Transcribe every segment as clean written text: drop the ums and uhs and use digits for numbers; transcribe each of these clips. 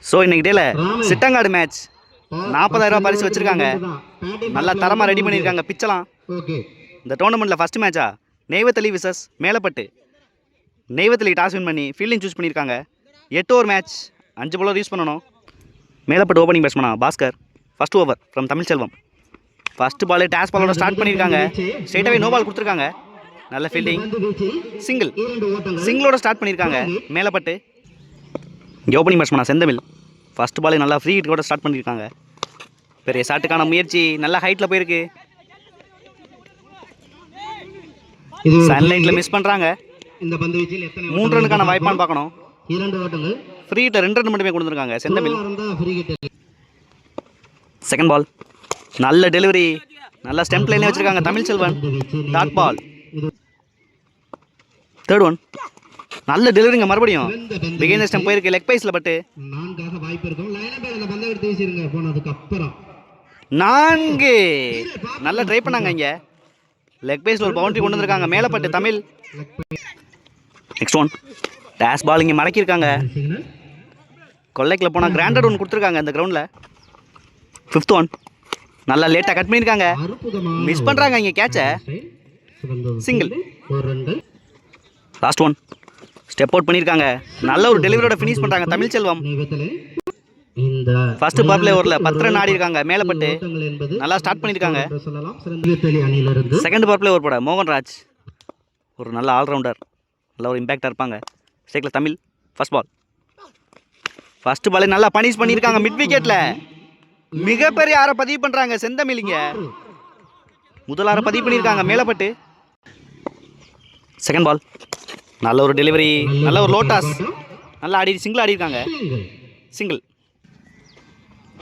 So இன்னைக்கு டேல சிட்டங்காடு match 40,000 ரூபா பரிசு வச்சிருக்காங்க. நல்லா தரமாக ரெடி பண்ணியிருக்காங்க பிச்சலாம். இந்த டோர்னமெண்ட்டில் ஃபஸ்ட் மேட்சா நெய்வேத்தலி விசஸ் மேலப்பட்டு. நெய்வேத்தலி டாஸ் வின் பண்ணி ஃபீல்டிங் சூஸ் பண்ணியிருக்காங்க. 8 ஓவர் மேட்ச், 5 bowler யூஸ் பண்ணணும். மேலப்பட்டு ஓப்பனிங் பேட்ஸ்மனா Bhaskar. First over from Tamilselvam. First ball டேஸ் பாலோட ஸ்டார்ட் பண்ணியிருக்காங்க. ஸ்ட்ரெயிட்டாகவே நோ பால் கொடுத்துருக்காங்க. நல்ல ஃபீல்டிங், சிங்கிளோட ஸ்டார்ட் பண்ணியிருக்காங்க மேலப்பட்டு. இங்கே ஓப்பனிங் பேட்ஸ்மனா செந்தமிழ். ஃபஸ்ட் பால் நல்லா ஃப்ரீ ஹிட் கூட ஸ்டார்ட் பண்ணியிருக்காங்க. பெரிய ஷாட்டுக்கான முயற்சி நல்லா ஹைட்டில் போயிருக்கு. சன்லைட்டில் மிஸ் பண்ணுறாங்க. 3 ரனுக்கான வாய்ப்பான்னு பார்க்கணும். ஃப்ரீ ஹிட்டில் 2 ரன் மட்டுமே கொடுத்துருக்காங்க செந்தமிழ். செகண்ட் பால் நல்ல டெலிவரி, நல்லா ஸ்டெம்ப் லைனே வச்சுருக்காங்க Tamilselvan. Dot ball. Third one நல்ல டெலிவரிங்க, மறுபடியும் பிகைன் ஸ்டெம்ப் போயிருக்கு லெக் பைஸில். பட்டு 4 நல்லா ட்ரை பண்ணாங்க. இங்கே லெக் பைஸில் ஒரு பவுண்டரி கொண்டு வந்திருக்காங்க Melapattu Tamil. Next one days பால் இங்கே மடக்கியிருக்காங்க. கொள்ளைக்கில் போனால் கிராண்டட் ஒன் கொடுத்துருக்காங்க இந்த கிரவுண்டில். ஃபிஃப்த் ஒன் நல்லா லேட்டாக கட் பண்ணியிருக்காங்க. மிஸ் பண்ணுறாங்க இங்கே கேட்சை. Single. Last one step out பண்ணியிருக்காங்க. நல்ல ஒரு டெலிவரியோட ஃபினிஷ் பண்ணுறாங்க தமிழ்ச்செல்வம். ஃபர்ஸ்ட் பவர் பிளே ஓவரில் 10 ரன் ஆடி இருக்காங்க மேலப்பட்டு. நல்லா ஸ்டார்ட் பண்ணியிருக்காங்க. செகண்ட் பவர் பிளே ஓவர் போட மோகன்ராஜ் ஒரு நல்ல ஆல்ரவுண்டர், நல்ல ஒரு இம்பேக்டாக இருப்பாங்க. ஸ்டேக்கில் தமிழ். ஃபர்ஸ்ட் பால் ஃபர்ஸ்ட் பாலே நல்லா பனிஷ் பண்ணியிருக்காங்க மிட் விக்கெட்டில். மிகப்பெரிய ஆரை பதிவு பண்ணுறாங்க செந்தமிழிங்க. முதல் ஆரை பதிவு பண்ணியிருக்காங்க மேலப்பட்டு. செகண்ட் பால் நல்ல ஒரு டெலிவரி, நல்ல ஒரு லோட்டாஸ், நல்லா ஆடி சிங்கிள் ஆடி இருக்காங்க. சிங்கிள்.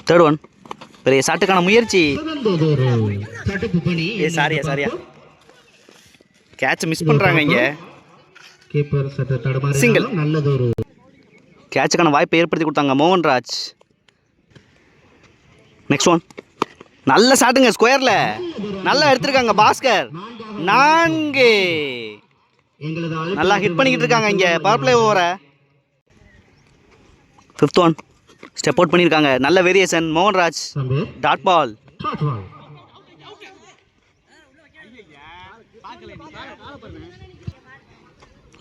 தேர்ட் ஒன் பெரிய ஷாட்டுக்கான முயற்சி. சாரியா கேட்ச் மிஸ் பண்ணுறாங்க இங்கே. சிங்கிள். கேட்சுக்கான வாய்ப்பை ஏற்படுத்தி கொடுத்தாங்க மோகன்ராஜ். நெக்ஸ்ட் ஒன் நல்ல ஷாட்டுங்க ஸ்கொயரில், நல்லா எடுத்திருக்காங்க பாஸ்கர். 4 நல்லா ஹிட் பண்ணிக்கிட்டு இருக்காங்க இங்கே பவர் பிளே ஓவரை. ஃபிஃப்த் ஒன் ஸ்டெப் அவுட் பண்ணியிருக்காங்க. நல்ல variation Mohanraj. Dot ball.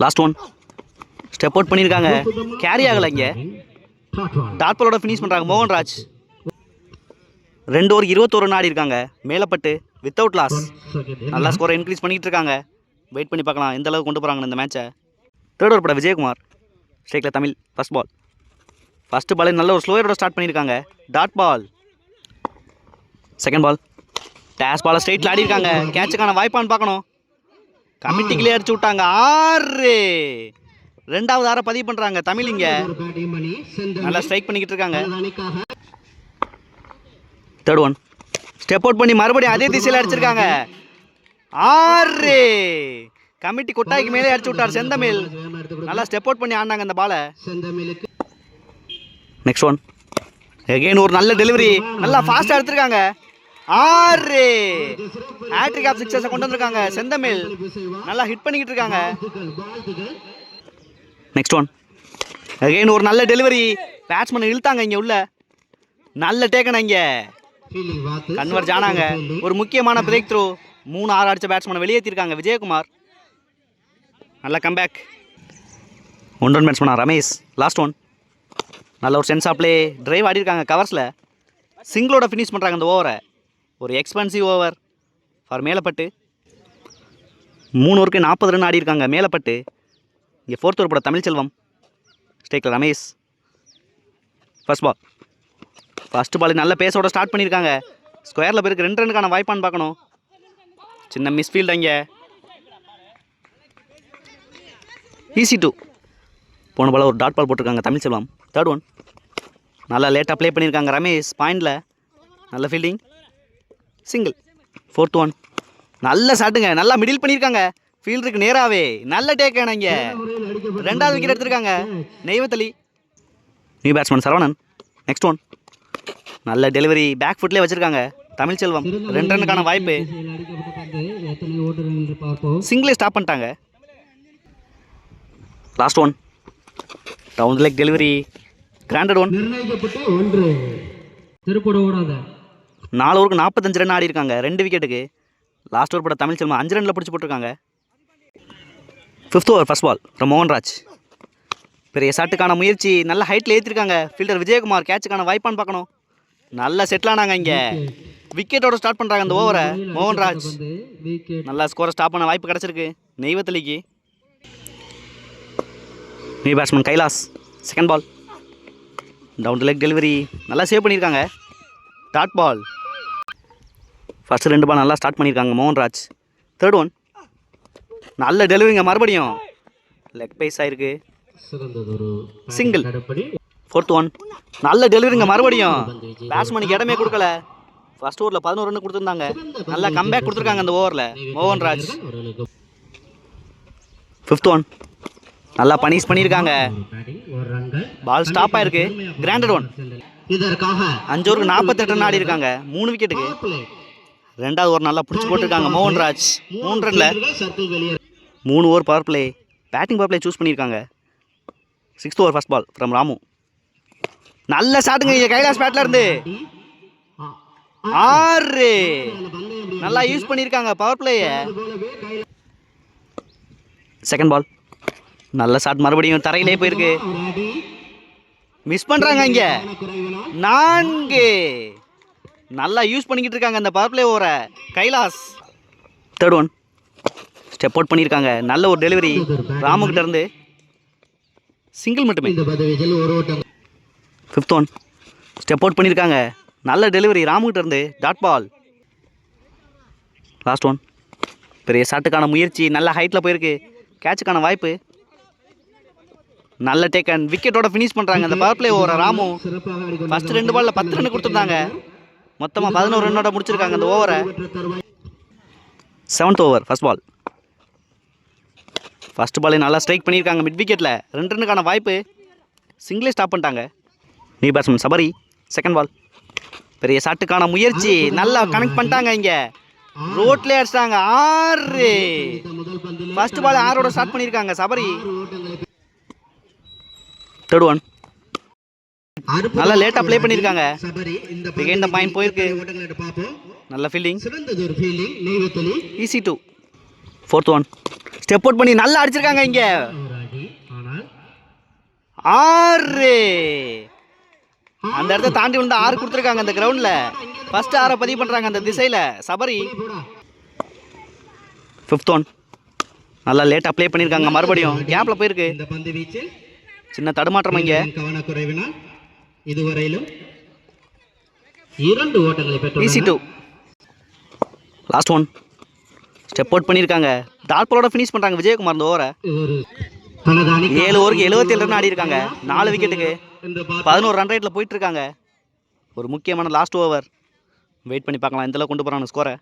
Last one step out பண்ணியிருக்காங்க. கேரி ஆகலை இங்கே. டாட் பாலோட ஃபினிஷ் பண்ணுறாங்க மோகன்ராஜ். 2 ஓவர் 21 ரன் ஆடி இருக்காங்க மேலப்பட்டு வித்தவுட் லாஸ். நல்லா ஸ்கோரை இன்க்ரீஸ் பண்ணிக்கிட்டு இருக்காங்க. வெயிட் பண்ணி பார்க்கலாம் எந்த அளவுக்கு கொண்டு போகிறாங்க இந்த மேட்சை. தேர்ட் ஓவர் பட விஜயகுமார். ஸ்ட்ரைக்கில் Tamil. First ball first ball நல்ல ஒரு ஸ்லோயரோட ஸ்டார்ட் பண்ணியிருக்காங்க. Dot ball. செகண்ட் பால் டேஸ் பாலை ஸ்ட்ரைட்டில் ஆடி இருக்காங்க. கேட்சுக்கான வாய்ப்பான்னு பார்க்கணும். கமிட்டிக்கிலே அடிச்சு விட்டாங்க. 6 2வது ஆரை பதிவு பண்ணுறாங்க தமிழ். இங்கே நல்லா ஸ்ட்ரைக் பண்ணிக்கிட்டு இருக்காங்க. தேர்ட் ஒன் ஸ்டெப் அவுட் பண்ணி மறுபடியும் அதே திசையில் அடிச்சிருக்காங்க. 6 கமிட்டி கொட்டாய்க்கு மேலே அடிச்சு விட்டார் செந்தமிழ். நல்லா ஸ்டெப் அவுட் பண்ணி ஆடினாங்க இந்த பாலை. நெக்ஸ்ட் ஒன் எகைன் ஒரு நல்ல டெலிவரி, நல்லா ஃபாஸ்ட்டாக எடுத்திருக்காங்க. 6 ஹேட்ரிக் ஆஃப் சிக்ஸர்ஸை கொண்டு வந்திருக்காங்க செந்தமிழ். நல்லா ஹிட் பண்ணிக்கிட்டு இருக்காங்க. நெக்ஸ்ட் ஒன் எகைன் ஒரு நல்ல டெலிவரி, பேட்ஸ்மேன் இழுத்தாங்க இங்கே உள்ள. நல்ல டேக்கன் இங்கே கன்வர்ஜ் ஆனாங்க. ஒரு முக்கியமான பிரேக் த்ரூ. 3 6 அடித்த பேட்ஸ்மேனை வெளியேற்றிருக்காங்க விஜயகுமார். நல்ல கம்பேக். 1 ரன் பேட்ஸ்மேனா ரமேஷ். லாஸ்ட் ஒன் நல்ல ஒரு சென்ஸ் ஆஃப் பிளே, டிரைவ் ஆடி இருக்காங்க கவர்ஸில். சிங்கிளோட ஃபினிஷ் பண்ணுறாங்க இந்த ஓவரை. ஒரு எக்ஸ்பென்சிவ் ஓவர் ஃபார் மேலப்பட்டு. 3 ஓவருக்கு 40 ரன் ஆடி இருக்காங்க மேலப்பட்டு. இங்கே ஃபோர்த் ஓவர் போட தமிழ்ச்செல்வம். ஸ்டேக்கில் Ramesh. First ball first ball நல்ல பேஸோட ஸ்டார்ட் பண்ணியிருக்காங்க. ஸ்கொயரில் போயிருக்கு. 2 ரனுக்கான வாய்ப்பான்னு பார்க்கணும். சின்ன மிஸ்ஃபீல்டு இங்கே. ஈஸி 2. போன பால் ஒரு டாட் பால் போட்டிருக்காங்க தமிழ்ச்செல்வம். தேர்ட் ஒன் நல்லா லேட்டாக ப்ளே பண்ணியிருக்காங்க ரமேஷ் பாயிண்டில். நல்ல ஃபீல்டிங். சிங்கிள். ஃபோர்த் ஒன் நல்ல ஷாட்டுங்க, நல்லா மிடில் பண்ணியிருக்காங்க ஃபீல்டருக்கு நேராகவே. நல்ல டேக்கான இங்கே 2வது விக்கெட் எடுத்திருக்காங்க நெய்வேத்தலி. New batsman Saravanan. Next one நல்ல டெலிவரி, பேக் ஃபுட்லேயே வச்சுருக்காங்க தமிழ்ச்செல்வம். 2 ரனுக்கான வாய்ப்பு. சிங்கிளே ஸ்டாப் பண்ணிட்டாங்க. Last one down leg delivery, granted one. நிர்ணயிக்கப்பட்டு 1 திருப்பட ஓடாத 4 ஓவருக்கு 45 ரன் ஆடி இருக்காங்க 2 விக்கெட்டுக்கு. லாஸ்ட் ஓவர் பட தமிழ் செல்வம் 5 ரனில் பிடிச்சி போட்டிருக்காங்க. 5th over first ball from Mohanraj. பெரிய ஷாட்டுக்கான முயற்சி, நல்ல ஹைட்டில் ஏற்றிருக்காங்க. ஃபீல்டர் விஜயகுமார் கேட்சுக்கான வாய்ப்பான்னு பார்க்கணும். நல்லா செட்டில் ஆனாங்க இங்கே. விக்கெட்டோட ஸ்டார்ட் பண்ணுறாங்க இந்த ஓவரை. மோகன்ராஜ் நல்லா ஸ்கோரை ஸ்டாப் பண்ண வாய்ப்பு கிடச்சிருக்கு நெய்வேலிக்கு. New batsman Kailash. Second ball down to leg delivery நல்லா சேவ் பண்ணியிருக்காங்க. Dot ball. ஃபஸ்ட்டு 2 பால் நல்லா ஸ்டார்ட் பண்ணியிருக்காங்க மோகன்ராஜ். தேர்ட் ஒன் நல்ல டெலிவரிங்க, மறுபடியும் லெக் பைஸ் ஆயிருக்கு. சிங்கிள். 4th ஒன் நல்ல டெலிவரிங்க, மறுபடியும் பேட்ஸ்மேனுக்கு இடமே கொடுக்கல. ஃபர்ஸ்ட் ஓவரில் 11 ரன் கொடுத்துருந்தாங்க. நல்லா கம்பேக் கொடுத்துருக்காங்க அந்த ஓவரில் மோகன்ராஜ். 5th ஒன் நல்லா பனிஷ் பண்ணியிருக்காங்க. பால் ஸ்டாப் ஆயிருக்கு. Granted one. 5 ஓவருக்கு 48 ரன் ஆடி இருக்காங்க 3 விக்கெட்டுக்கு. 2வது ஓவர் நல்லா பிடிச்சி போட்டிருக்காங்க மோகன்ராஜ். 3 ரனில் 3 over power play. Batting power play choose பண்ணியிருக்காங்க. 6th over first ball from Ramu. நல்ல ஷாட்டுங்க இங்கே கைலாஸ் பேட்டில் இருந்து. 6 நல்லா யூஸ் பண்ணியிருக்காங்க பவர் பிளேயை. செகண்ட் பால் நல்ல ஷாட், மறுபடியும் தரையிலே போயிருக்கு. மிஸ் பண்ணுறாங்க இங்கே. 4 நல்லா யூஸ் பண்ணிக்கிட்டு இருக்காங்க அந்த பவர் பிளே ஓவரை Kailash. Third one step out பண்ணியிருக்காங்க. நல்ல ஒரு டெலிவரி ராமுக்கிட்ட இருந்து. சிங்கிள் மட்டுமே. 5th ஒன் ஸ்டெப் அவுட் பண்ணியிருக்காங்க. நல்ல டெலிவரி ராமுக்கிட்ட இருந்து. Dot ball. லாஸ்ட் ஒன் பெரிய ஷாட்டுக்கான முயற்சி, நல்ல ஹைட்டில் போயிருக்கு. கேட்சுக்கான வாய்ப்பு. நல்ல டேக்கன். விக்கெட்டோட ஃபினிஷ் பண்ணுறாங்க அந்த பவர் பிளே ஓவரை ராமு. ஃபஸ்ட்டு 2 பாலில் 10 ரன் கொடுத்துருந்தாங்க. மொத்தமாக 11 ரன்னோட முடிச்சிருக்காங்க அந்த ஓவரை. 7th ஓவர் ஃபர்ஸ்ட் பால். ஃபஸ்ட் பாலே நல்லா ஸ்ட்ரைக் பண்ணியிருக்காங்க மிட் விக்கெட்டில். 2 ரன்னுக்கான வாய்ப்பு. சிங்கிளே ஸ்டாப் பண்ணிட்டாங்க. New batsman Sabari. Second ball பெரிய ஷாட்டுக்கான முயற்சி, நல்லா கனெக்ட் பண்ணிட்டாங்க இங்கே. ரோட்லேயே அடிச்சிட்டாங்க. 6 ஃபர்ஸ்ட் பால் 6ஓட ஸ்டார்ட் பண்ணியிருக்காங்க சபரி. தேர்ட் ஒன் நல்லா லேட்டாக ப்ளே பண்ணியிருக்காங்க. பிகைண்ட் த பாயிண்ட் போயிருக்கு. நல்ல fielding. Easy 2. 4th one step out பண்ணி நல்லா அடிச்சிருக்காங்க இங்கே. 6 அந்த இடத்த தாண்டி விழுந்து 6 கொடுத்துருக்காங்க அந்த கிரவுண்டில். ஃபர்ஸ்ட் 6 பதிவு பண்ணுறாங்க அந்த திசையில் சபரி. 5th ஒன் நல்லா லேட்டாக ப்ளே பண்ணியிருக்காங்க. மறுபடியும் கேப்பில் போயிருக்கு. சின்ன தடுமாற்றம் இங்கே. இதுவரையிலும் 2 ஓட்டங்களை பெற்ற easy 2. Last one step out பண்ணியிருக்காங்க. டாட் பாலோட ஃபினிஷ் பண்ணுறாங்க விஜயகுமார் இந்த ஓவரை. 7 ஓவருக்கு 77 ரன் ஆடி இருக்காங்க 4 விக்கெட்டுக்கு. 11 ரன் ரேட்டில் போயிட்டு இருக்காங்க. ஒரு முக்கியமான லாஸ்ட் ஓவர். வெயிட் பண்ணி பார்க்கலாம் எந்தளவு கொண்டு போகிறாங்க ஸ்கோரை.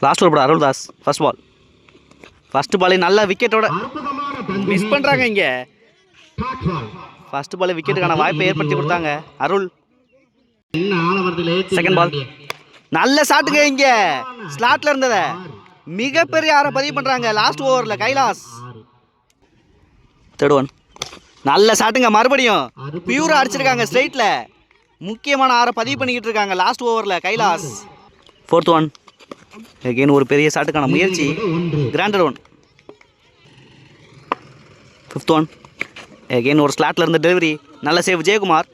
லாஸ்ட் ஓவர் போட அருள்தாஸ். First ball. ஃபர்ஸ்ட் பாலே நல்ல விக்கெட்டோட மிஸ் பண்ணுறாங்க இங்கே. ஃபர்ஸ்ட் பால் விக்கெட்டுக்கான வாய்ப்பை ஏற்படுத்தி கொடுத்தாங்க அருள். செகண்ட் பால் நல்ல ஷாட்டுங்க இங்கே. ஸ்லாட்ல இருந்ததை மிகப்பெரிய 6 பதிவு பண்ணுறாங்க லாஸ்ட் ஓவரில் கைலாஸ். தேர்ட் ஒன் நல்ல ஷாட்டுங்க, மறுபடியும் பியூரா அடிச்சிருக்காங்க ஸ்ட்ரைட்டில். முக்கியமான 6 பதிவு பண்ணிக்கிட்டு இருக்காங்க லாஸ்ட் ஓவரில் கைலாஸ். 4th ஒன் அகெயின் ஒரு பெரிய ஷாட்டுக்கான முயற்சி. Granted one. 5th one again ஒரு ஸ்லாட்டில் இருந்த டெலிவரி. நல்ல சேவ் விஜயகுமார்.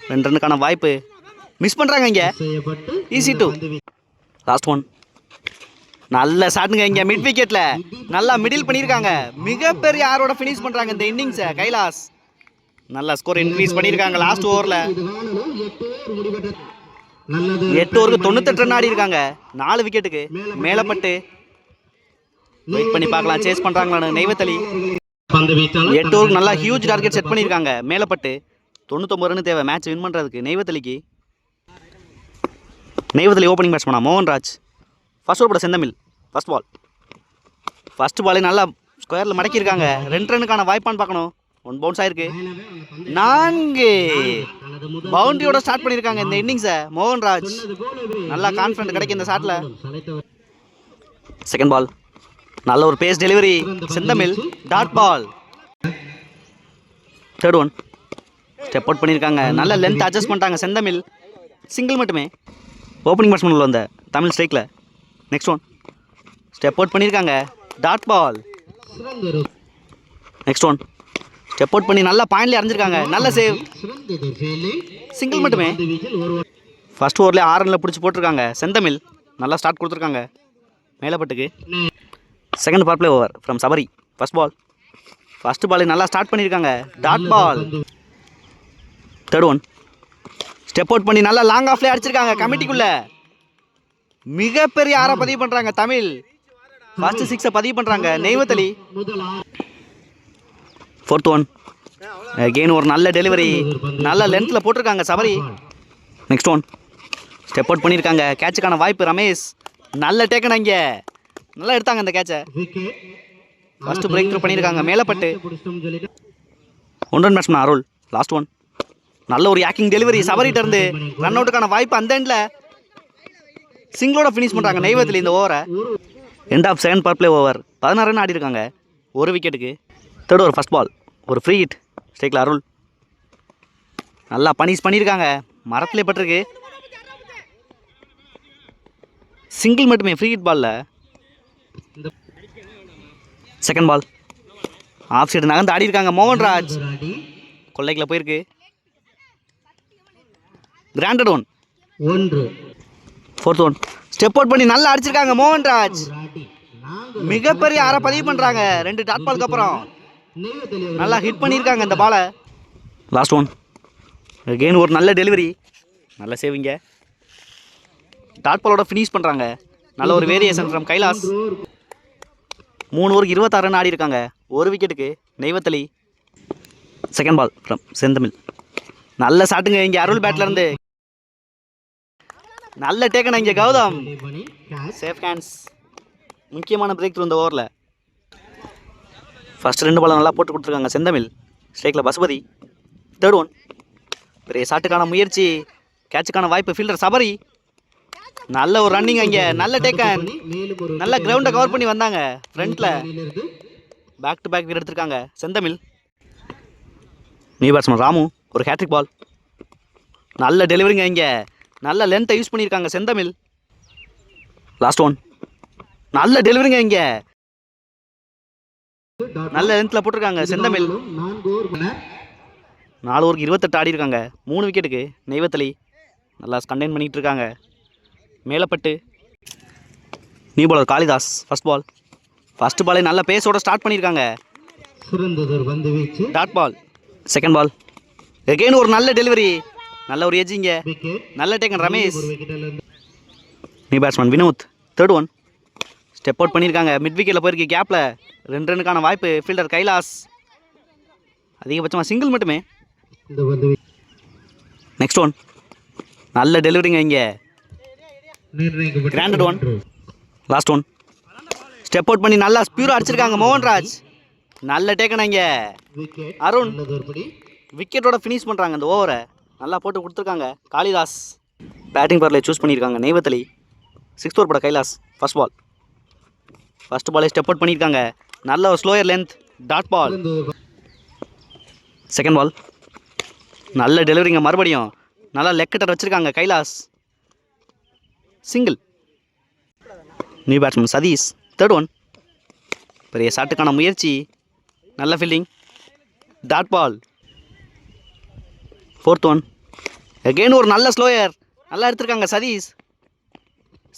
2 ரன்னுக்கான வாய்ப்பு. மிஸ் பண்ணுறாங்க இங்கே. ஈஸி 2. லாஸ்ட் ஒன் நல்ல ஷாட்டுங்க இங்கே மிட் விக்கெட்டில். நல்லா மிடில் பண்ணியிருக்காங்க. மிகப்பெரிய 6ஓட ஃபினிஷ் பண்ணுறாங்க இந்த இன்னிங்ஸை கைலாஸ். நல்ல ஸ்கோர் இன்க்ரீஸ் பண்ணியிருக்காங்க லாஸ்ட் ஓவரில். 8 ஓவருக்கு 98 ரன் ஆடி இருக்காங்க 4 விக்கெட்டுக்கு. மேலப்பட்டு வெயிட் பண்ணி பார்க்கலாம் சேஸ் பண்ணுறாங்களான்னு நெய்வேலி. 8 ஓவருக்கு நல்லா ஹியூஜ் டார்கெட் செட் பண்ணியிருக்காங்க மேலப்பட்டு. 99 ரன் தேவை மேட்ச் வின் பண்ணுறதுக்கு நெய்வேலிக்கு. நெய்வேலி ஓப்பனிங் பேட்ஸ்மேனா மோகன்ராஜ். ஃபர்ஸ்ட் ஓவர் போட செந்தமிழ். First ball. ஃபர்ஸ்ட் பாலே நல்லா ஸ்கொயரில் மடக்கியிருக்காங்க. 2 ரன்னுக்கான வாய்ப்பான்னு பார்க்கணும். 1 பவுன்ஸ் ஆயிருக்கு. 4 பவுண்டரியோட ஸ்டார்ட் பண்ணியிருக்காங்க இந்த இன்னிங்ஸை மோகன்ராஜ். நல்லா கான்ஃபிடன்ட் கிடைக்கும் இந்த ஷாட்டில். செகண்ட் பால் நல்ல ஒரு pace delivery Senthamizh. Dot ball. Third one. Step out பண்ணியிருக்காங்க. நல்ல லென்த் அட்ஜஸ்ட் பண்ணிட்டாங்க செந்தமிழ். சிங்கிள் மட்டுமே. ஓப்பனிங் பேட்ஸ்மேன் உள்ள வந்த தமிழ் ஸ்ட்ரைக்கில். Next one. ஸ்டெப் அவுட் பண்ணியிருக்காங்க. Dot ball. Next one. Step out பண்ணி நல்லா பாயிண்ட்லேயே அரைஞ்சிருக்காங்க. நல்ல சேவ். சிங்கிள் மட்டுமே. ஃபர்ஸ்ட் ஓவர்லேயே 6 ரனில் பிடிச்சி போட்டிருக்காங்க செந்தமிழ். நல்லா ஸ்டார்ட் கொடுத்துருக்காங்க மேலப்பட்டுக்கு. Second power play over from Sabari. First ball. First ball நல்லா ஸ்டார்ட் பண்ணியிருக்காங்க. Dot ball. Third one. Step out பண்ணி நல்லா லாங் ஆஃப்லேயே அடிச்சிருக்காங்க கமிட்டிக்குள்ள. மிகப்பெரிய 6 பதிவு பண்ணுறாங்க தமிழ். ஃபர்ஸ்ட் 6 பதிவு பண்ணுறாங்க நெய்வத்தலி. Fourth one. அகெயின் ஒரு நல்ல டெலிவரி. நல்ல லென்த்தில் போட்டிருக்காங்க Sabari. Next one. Step out பண்ணியிருக்காங்க. கேட்சுக்கான வாய்ப்பு ரமேஷ். நல்ல டேக்கன் அங்கே. நல்லா எடுத்தாங்க அந்த கேட்சை. ஃபர்ஸ்ட் பிரேக் த்ரூ பண்ணியிருக்காங்க Melapattu. 1 run batsman Arul. Last one. நல்ல ஒரு யாக்கிங் டெலிவரி சபரிட்ட இருந்து. ரன் அவுட்டுக்கான வாய்ப்பு அந்த எண்டில். சிங்கிளோட ஃபினிஷ் பண்ணுறாங்க நெய்வத்தில் இந்த ஓவரை. End of second power play over. 16 run ஆடி இருக்காங்க ஒரு விக்கெட்டுக்கு. Third over first ball. ஒரு ஃப்ரீ ஹிட் ஸ்டேக்கில் அருள். நல்லா பனிஷ் பண்ணியிருக்காங்க. மரத்துலேயே பட்டிருக்கு. சிங்கிள் மட்டுமே ஃப்ரீ ஹிட் பாலில். Second ball. ஆஃப் சைடு நகர்ந்து ஆடி இருக்காங்க மோகன்ராஜ். கொள்ளைக்குள்ள போயிருக்கு. Granted one. Fourth one. Step out பண்ணி நல்லா அடிச்சிருக்காங்க மோகன்ராஜ். மிகப்பெரிய 6 பதிவு பண்ணுறாங்க 2 டாட் பாலுக்கு அப்புறம். நல்லா ஹிட் பண்ணியிருக்காங்க இந்த பாலை. Last one. அகெயின் ஒரு நல்ல டெலிவரி. நல்ல சேவிங்க. டாட் பாலோட ஃபினிஷ் பண்ணுறாங்க. நல்ல ஒரு வேரியேஷன் ஃப்ரம் கைலாஸ். 3 ஓவருக்கு 26 ரன் ஆடி இருக்காங்க ஒரு விக்கெட்டுக்கு நெய்வத்தலி. செகண்ட் பால் ஃப்ரம் செந்தமிழ். நல்ல சாட்டுங்க இங்கே அருள் பேட்ல இருந்து. நல்ல டேக்கன் இங்கே கௌதம். Safe hands. முக்கியமான பிரேக் த்ரூ இந்த ஓவரில். ஃபர்ஸ்ட் 2 பால் நல்லா போட்டு கொடுத்துருக்காங்க செந்தமிழ் ஸ்ட்ரைக்கில் பசுபதி. Third one. பெரிய ஷாட்டுக்கான முயற்சி. கேட்சுக்கான வாய்ப்பு ஃபீல்டர் சபரி. நல்ல ஒரு ரன்னிங் அங்கே. நல்ல டேக்கன். நல்ல கிரவுண்டை கவர் பண்ணி வந்தாங்க ஃப்ரண்ட்டில். பேக் டு பேக் வீர் எடுத்திருக்காங்க செந்தமிழ். New batsman Ramu. ஒரு ஹேட்ரிக் பால். நல்ல டெலிவரிங்க இங்கே. நல்ல லென்த்தை யூஸ் பண்ணியிருக்காங்க செந்தமிழ். Last one. நல்ல டெலிவரிங்க இங்கே. நல்ல லென்த்தில் போட்டிருக்காங்க செந்தமிழ். 4 ஓவருக்கு 28 ஆடி இருக்காங்க 3 விக்கெட்டுக்கு நெய்வத்தலி. நல்லா கண்டெயின் பண்ணிகிட்டு இருக்காங்க Melapattu. New bowler Kalidas. First ball. First பாலே நல்ல பேஸோட ஸ்டார்ட் பண்ணியிருக்காங்க. Dot ball. Second ball. Again ஒரு நல்ல டெலிவரி. நல்ல ஒரு எஜ்ஜிங்க. நல்ல taken Ramesh. New batsman Vinod. Third one. Step out பண்ணியிருக்காங்க. மிட் விக்கெட்டில் போயிருக்கு கேப்பில். 2 ரனுக்கான வாய்ப்பு ஃபீல்டர் கைலாஸ். அதிகபட்சமாக சிங்கிள் மட்டுமே. Next one. நல்ல டெலிவரிங்க இங்கே. Granted one. Last one. Step out பண்ணி நல்லா ஸ்பியூராக அடிச்சிருக்காங்க மோகன்ராஜ். நல்ல டேக்கன் இங்கே அருண். விக்கெட்டோட ஃபினிஷ் பண்ணுறாங்க இந்த ஓவரை. நல்லா போட்டு கொடுத்துருக்காங்க காளிதாஸ். பேட்டிங் பவரில் சூஸ் பண்ணியிருக்காங்க நெய்வத்தலி. 6th ஓவர் பட கைலாஸ். First ball. ஃபர்ஸ்ட் பாலே ஸ்டெப் அவுட் பண்ணியிருக்காங்க. நல்ல ஒரு slower length dot ball. Second ball. நல்ல டெலிவரிங்க மறுபடியும். நல்லா லெக் கட்டர் வச்சுருக்காங்க Kailash. Single. New batsman Satish. Third one. பெரிய ஷாட்டுக்கான முயற்சி. நல்ல fielding dot ball. Fourth one. Again ஒரு நல்ல ஸ்லோயர். நல்லா எடுத்திருக்காங்க சதீஷ்.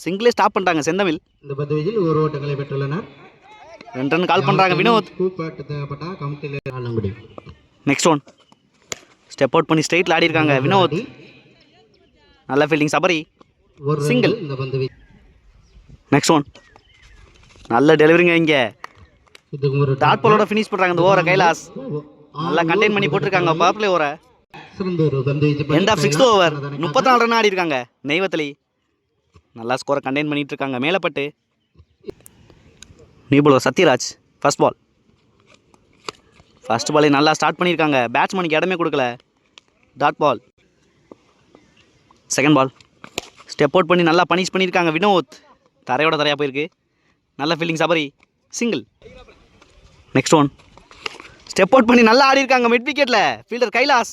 சிங்கிளே ஸ்டாப் பண்ணுறாங்க செந்தமிழ். இந்த பந்துவீச்சில் ஒரு ஓட்டங்களை பெற்றுள்ளனர். 2 ரன் கால் பண்ணுறாங்க Vinoth. Next one. Step out பண்ணி ஸ்ட்ரைட்டில் ஆடி இருக்காங்க வினோத். நல்ல fielding Sabari. Single. Next one. நல்ல டெலிவரிங்க இங்கே. டாட் பாலோட ஃபினிஷ் பண்ணுறாங்க இந்த ஓவரை கைலாஸ். நல்லா கண்டெயின் பண்ணி போட்டிருக்காங்க பவர் பிளே ஓவரை. End of 6th over. 34 run ஆடி இருக்காங்க நெய்வத்தலி. நல்லா ஸ்கோரை கண்டெயின் பண்ணிட்டு இருக்காங்க Melapattu. New bowler Sathyaraj. First ball. First பாலே நல்லா ஸ்டார்ட் பண்ணியிருக்காங்க. பேட்ஸ்மேனுக்கு இடமே கொடுக்கல. Dot ball. Second ball. Step out பண்ணி நல்லா பனிஷ் பண்ணியிருக்காங்க வினோத். தரையோட தரையாக போயிருக்கு. நல்ல fielding Sabari. Single. Next one. Step out பண்ணி நல்லா ஆடி இருக்காங்க மிட் விக்கெட்டில். ஃபீல்டர் கைலாஸ்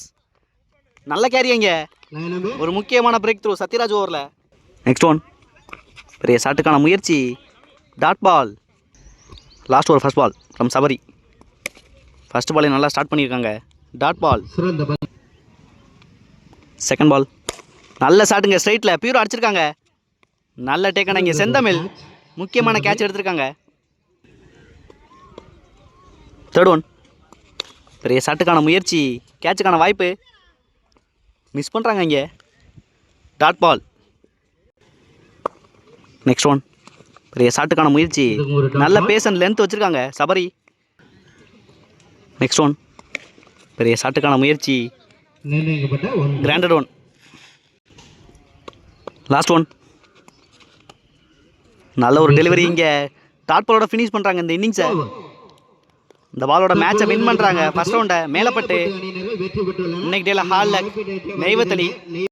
நல்ல கேரிங்க. லைன் நம்பர் ஒரு முக்கியமான பிரேக் த்ரூ சத்யராஜ் ஓவரில். நெக்ஸ்ட் ஒன் பெரிய ஷாட்டுக்கான முயற்சி. Dot ball. Last over first ball from Sabari. First பாலே நல்லா ஸ்டார்ட் பண்ணியிருக்காங்க. Dot ball. சிறந்த பந்து. செகண்ட் பால் நல்ல ஷாட்டுங்க ஸ்ட்ரைட்டில் பியூர் அடிச்சிருக்காங்க. நல்ல டேக்கன் இங்கே செந்தமிழ் முக்கியமான கேட்ச் எடுத்திருக்காங்க. தேர்ட் ஒன் பெரிய ஷாட்டுக்கான முயற்சி. கேட்சுக்கான வாய்ப்பு மிஸ் பண்ணுறாங்க இங்கே. Dot ball. நெக்ஸ்ட் ஒன் பெரிய ஷாட்டுக்கான முயற்சி. நல்ல பேஸ் அண்ட் லென்த் வச்சுருக்காங்க சபரி. நெக்ஸ்ட் ஒன் பெரிய ஷாட்டுக்கான முயற்சி. நிர்ணயிக்கப்பட்ட 1. Granted one. லாஸ்ட் ஒன் நல்ல ஒரு டெலிவரி இங்கே. டாட் பாலோட ஃபினிஷ் பண்ணுறாங்க இந்த இன்னிங்ஸை. இந்த பாலோட மேட்சை வின் பண்ணுறாங்க. ஃபர்ஸ்ட் ரவுண்டை மேலப்பட்டு அணியினர்கள் வெற்றி பெற்றுள்ளனர். இன்னைக்கு டேல ஹாலில் நெய்வத்தலி